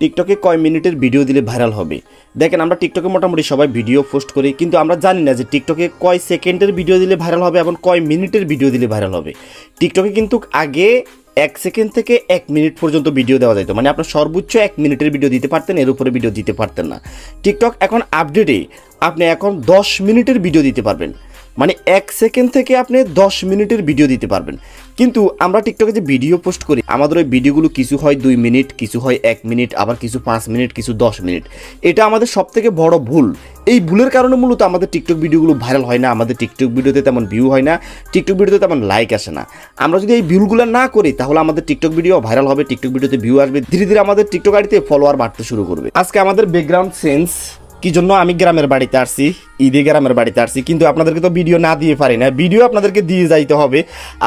টিকটকে কয় মিনিটের ভিডিও দিলে ভাইরাল হবে। দেখেন আমরা টিকটকে মোটামুটি সবাই ভিডিও পোস্ট করি, কিন্তু আমরা জানি না যে টিকটকে কয় সেকেন্ডের ভিডিও দিলে ভাইরাল হবে এবং কয় মিনিটের ভিডিও দিলে ভাইরাল হবে। টিকটকে কিন্তু আগে 1 সেকেন্ড থেকে 1 মিনিট পর্যন্ত ভিডিও দেওয়া যেত, মানে আপনার সর্বোচ্চ 1 মিনিটের ভিডিও দিতে পারতেন, এর উপরে ভিডিও দিতে পারতেন না। টিকটক এখন আপডেটে আপনি এখন 10 মিনিটের ভিডিও দিতে পারবেন, মানে 1 সেকেন্ড থেকে আপনি 10 মিনিটের ভিডিও দিতে পারবেন। কিন্তু আমরা টিকটকে যে ভিডিও পোস্ট করি আমাদের ওই ভিডিওগুলো কিছু হয় 2 মিনিট, কিছু হয় 1 মিনিট, আবার কিছু 5 মিনিট, কিছু 10 মিনিট। এটা আমাদের সবথেকে বড় ভুল। এই ভুলের কারণে মূলত আমাদের টিকটক ভিডিওগুলো ভাইরাল হয় না, আমাদের টিকটক ভিডিওতে তেমন ভিউ হয় না, টিকটক ভিডিওতে তেমন লাইক আসে না। আমরা যদি এই ভুলগুলো না করি তাহলে আমাদের টিকটক ভিডিও ভাইরাল হবে, টিকটক ভিডিওতে ভিউ আসবে, ধীরে ধীরে আমাদের টিকটক আইডিতে ফলোয়ার বাড়তে শুরু করবে। আজকে আমাদের ব্যাকগ্রাউন্ড সেন্স কি জন্য আমি গ্রামের বাড়িতে আসছি, ঈদে গ্রামের বাড়িতে আসছি, কিন্তু আপনাদেরকে তো ভিডিও না দিয়ে পারি না, ভিডিও আপনাদেরকে দিয়ে যাইতে হবে।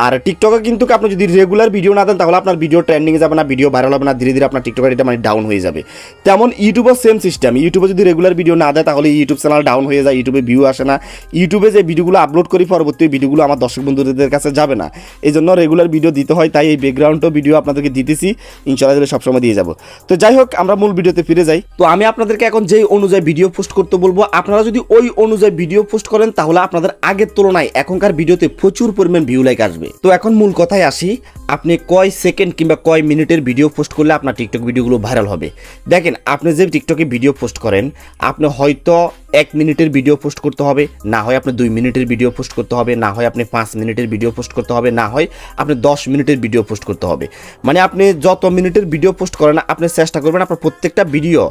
আর টিকটকে কিন্তু আপনি যদি রেগুলার ভিডিও না দেন তাহলে আপনার ভিডিও ট্রেন্ডিংয়ে যাবে না, ভিডিও ভাইরাল হবে না, ধীরে ধীরে আপনার টিকটক আইডিটা মানে ডাউন হয়ে যাবে। তেমন ইউটিউবের সেম সিস্টেম, ইউটিউবে যদি রেগুলার ভিডিও না দেয় তাহলে ইউটিউব চ্যানেল ডাউন হয়ে যায়, ইউটিউবে ভিউ আসে না, ইউটিউবে যে ভিডিওগুলো আপলোড করি পরবর্তী ভিডিওগুলো আমার দর্শক বন্ধুদের কাছে যাবে না, এই জন্য রেগুলার ভিডিও দিতে হয়। তাই এই ব্যাকগ্রাউন্ডও ভিডিও আপনাদেরকে দিতেছি, ইনশাআল্লাহ দিলে সবসময় দিয়ে যাবো। তো যাই হোক, আমরা মূল ভিডিওতে ফিরে যাই। তো আমি আপনাদেরকে এখন যেই অনুযায়ী ভিডিও পোস্ট করতে বলবো, আপনারা যদি ওই অনুযায়ী ভিডিও পোস্ট করেন তাহলে আপনাদের আগের তুলনায় এখনকার ভিডিওতে প্রচুর পরিমাণ ভিউ লাইক আসবে। তো এখন মূল কথায় আসি, আপনি কয় সেকেন্ড কিংবা কয় মিনিটের ভিডিও পোস্ট করলে আপনার টিকটক ভিডিওগুলো ভাইরাল হবে। দেখেন, আপনি যে টিকটকে ভিডিও পোস্ট করেন, আপনি হয়তো 1 মিনিটের ভিডিও পোস্ট করতে হবে, না হয় আপনি 2 মিনিটের ভিডিও পোস্ট করতে হবে, না হয় আপনি 5 মিনিটের ভিডিও পোস্ট করতে হবে, না হয় আপনি 10 মিনিটের ভিডিও পোস্ট করতে হবে। মানে আপনি যত মিনিটের ভিডিও পোস্ট করেন আপনি চেষ্টা করবেন আপনার প্রত্যেকটা ভিডিও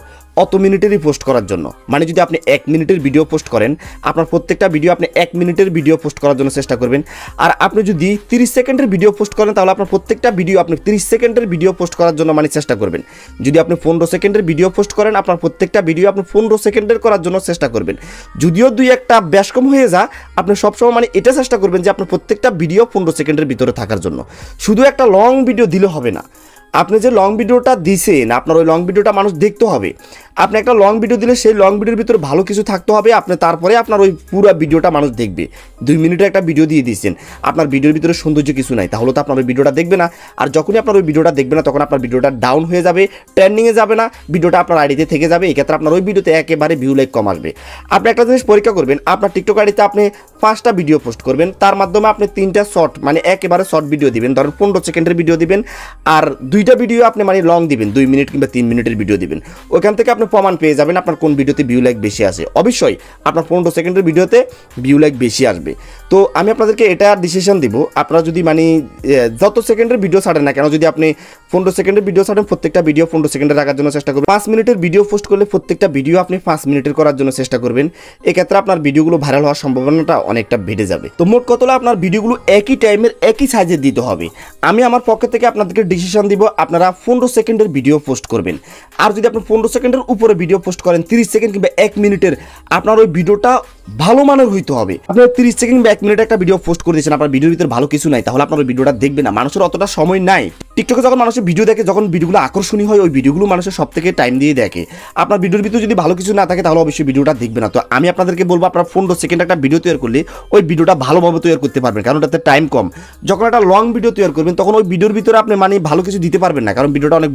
অত মিনিটেরই পোস্ট করার জন্য। মানে যদি আপনি 1 মিনিটের ভিডিও পোস্ট করেন, আপনার প্রত্যেকটা ভিডিও আপনি 1 মিনিটের ভিডিও পোস্ট করার জন্য চেষ্টা করবেন। আর আপনি যদি 30 সেকেন্ডের ভিডিও পোস্ট করেন তাহলে আপনার প্রত্যেকটা ভিডিও আপনি 30 সেকেন্ডের ভিডিও পোস্ট করার জন্য মানে চেষ্টা করবেন। যদি আপনি 15 সেকেন্ডের ভিডিও পোস্ট করেন, আপনার প্রত্যেকটা ভিডিও আপনি 15 সেকেন্ডের করার জন্য চেষ্টা করবেন। যদিও 2-1টা বেশ কম হয়ে যা, আপনি সবসময় মানে এটা চেষ্টা করবেন যে আপনার প্রত্যেকটা ভিডিও 15 সেকেন্ডের ভিতরে থাকার জন্য। শুধু একটা লং ভিডিও দিলে হবে না, আপনি যে লং ভিডিওটা দিছেন আপনার ওই লং ভিডিওটা মানুষ দেখতে হবে। আপনি একটা লং ভিডিও দিলে সেই লং ভিডিওর ভিতরে ভালো কিছু থাকতে হবে, আপনি তারপরে আপনার ওই পুরো ভিডিওটা মানুষ দেখবে। 2 মিনিটের একটা ভিডিও দিয়ে দিচ্ছেন, আপনার ভিডিওর ভিতরে সৌন্দর্য কিছু নাই, তাহলে তো আপনার ওই ভিডিওটা দেখবে না। আর যখনই আপনার ওই ভিডিওটা দেখবে না তখন আপনার ভিডিওটা ডাউন হয়ে যাবে, ট্রেন্ডিংয়ে যাবে না, ভিডিওটা আপনার আইডিতে থেকে যাবে। এক্ষেত্রে আপনার ওই ভিডিওতে একেবারে ভিউ লাইক কম আসবে। আপনি একটা জিনিস পরীক্ষা করবেন, আপনার টিকটক আইডিতে আপনি 5টা ভিডিও পোস্ট করবেন, তার মাধ্যমে আপনি 3টা শর্ট মানে একেবারে শর্ট ভিডিও দিবেন, ধরেন 15 সেকেন্ডের ভিডিও দিবেন, আর 2টা ভিডিও আপনি মানে লং দিবেন, 2 মিনিট কিংবা 3 মিনিটের ভিডিও দিবেন। ওইখান থেকে আপনি প্রমাণ পেয়ে যাবেন আপনার কোন ভিডিওতে ভিউ লাইক বেশি আসে। অবশ্যই আপনার 15 সেকেন্ডের ভিডিওতে ভিউ লাইক বেশি আসবে। তো আমি আপনাদেরকে এটা ডিসিশন দিব, আপনারা যদি মানে যত সেকেন্ডের ভিডিও ছাড়েন না কেন, যদি আপনি 15 সেকেন্ডের ভিডিও ছাড়েন প্রত্যেকটা ভিডিও 15 সেকেন্ডে রাখার জন্য চেষ্টা করবেন। 5 মিনিটের ভিডিও পোস্ট করলে প্রত্যেকটা ভিডিও আপনি 5 মিনিটের করার জন্য চেষ্টা করবেন। এক্ষেত্রে আপনার ভিডিওগুলো ভাইরাল হওয়ার সম্ভাবনাটা অনেকটা বেড়ে যাবে। তো মোট কথা হলো আপনার ভিডিওগুলো একই টাইমের একই সাইজের দিতে হবে। আমি আমার পক্ষ থেকে আপনাদেরকে ডিসিশন দিব, আপনারা 15 সেকেন্ডের ভিডিও পোস্ট করবেন। আর যদি আপনি 15 সেকেন্ডের উপরে ভিডিও পোস্ট করেন, 30 সেকেন্ড কিংবা 1 মিনিটের, আপনার ওই ভিডিওটা ভালো মানের হইতে হবে। আপনি 30 সেকেন্ড বা 1 মিনিট একটা ভিডিও পোস্ট করে দিয়েছেন, আপনার ভিডিওর ভিতরে ভালো কিছু নাই, তাহলে আপনার ওই ভিডিওটা দেখবে না, মানুষের অতটা সময় নাই। টিকটকে যখন মানুষের ভিডিও দেখে, যখন ভিডিওগুলো আকর্ষণীয় হয়, ওই ভিডিওগুলো মানুষের সব থেকে টাইম দিয়ে দেখে। আপনার ভিডিওর ভিতরে যদি ভালো কিছু না থাকে তাহলে অবশ্যই ভিডিওটা দেখবে না। তো আমি আপনাদেরকে বলবো, আপনার 15 সেকেন্ড একটা ভিডিও তৈরি করলে ওই ভিডিওটা ভালোভাবে তৈরি করতে পারবেন, কারণ ওটাতে টাইম কম। যখন একটা লং ভিডিও তৈরি করবেন তখন ওই ভিডিওর ভিতরে আপনি মানে ভালো কিছু দিতে পারবেন না, কারণ ভিডিওটা অনেক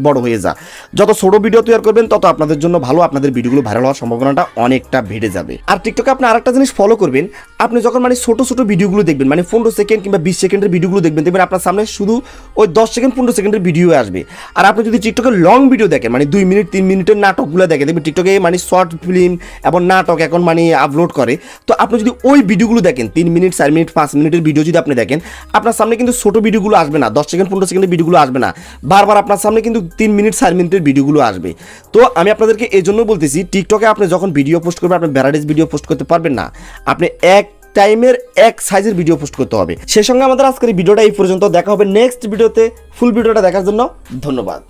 বড় হয়ে যায়। যত ছোট ভিডিও তৈরি করবেন তত আপনাদের জন্য ভালো, আপনাদের ভিডিওগুলো ভাইরাল হওয়ার সম্ভাবনাটা অনেকটা বেড়ে যাবে। আর টিকটকে আপনি আরেকটা জিনিস ফলো করবেন, আপনি যখন মানে ছোট ভিডিওগুলো দেখবেন, মানে 15 সেকেন্ড কিংবা 20 সেকেন্ডের ভিডিওগুলো দেখবেন আপনার সামনে শুধু ওই 10 সেকেন্ড 15 সেকেন্ডের ভিডিও আসবে। আর আপনি যদি টিকটকে লং ভিডিও দেখেন, মানে 2 মিনিট 3 মিনিটের নাটকগুলো দেখেন, টিকটকে মানে শর্ট ফিল্ম এবং নাটক এখন মানে আপলোড করে। তো আপনি যদি ওই ভিডিওগুলো দেখেন, 3 মিনিট 4 মিনিট 5 মিনিটের ভিডিও যদি আপনি দেখেন, আপনার সামনে কিন্তু ছোট ভিডিওগুলো আসবে না, 10 সেকেন্ড 15 সেকেন্ডের ভিডিওগুলো আসবে না, বারবার আপনার সামনে কিন্তু 3 মিনিট 4 মিনিটের ভিডিওগুলো আসবে। তো আমি আপনাদেরকে এই জন্য বলতেছি, টিকটকে আপনি যখন ভিডিও পোস্ট করবেন, আপনি ভ্যারাইটিস ভিডিও পোস্ট করতে পারবেন না, আপনি এক টাইমের এক সাইজের ভিডিও পোস্ট করতে হবে। সেই সঙ্গে আমাদের আজকের ভিডিওটা এই পর্যন্ত, দেখা হবে নেক্সট ভিডিওতে। ফুল ভিডিওটা দেখার জন্য ধন্যবাদ।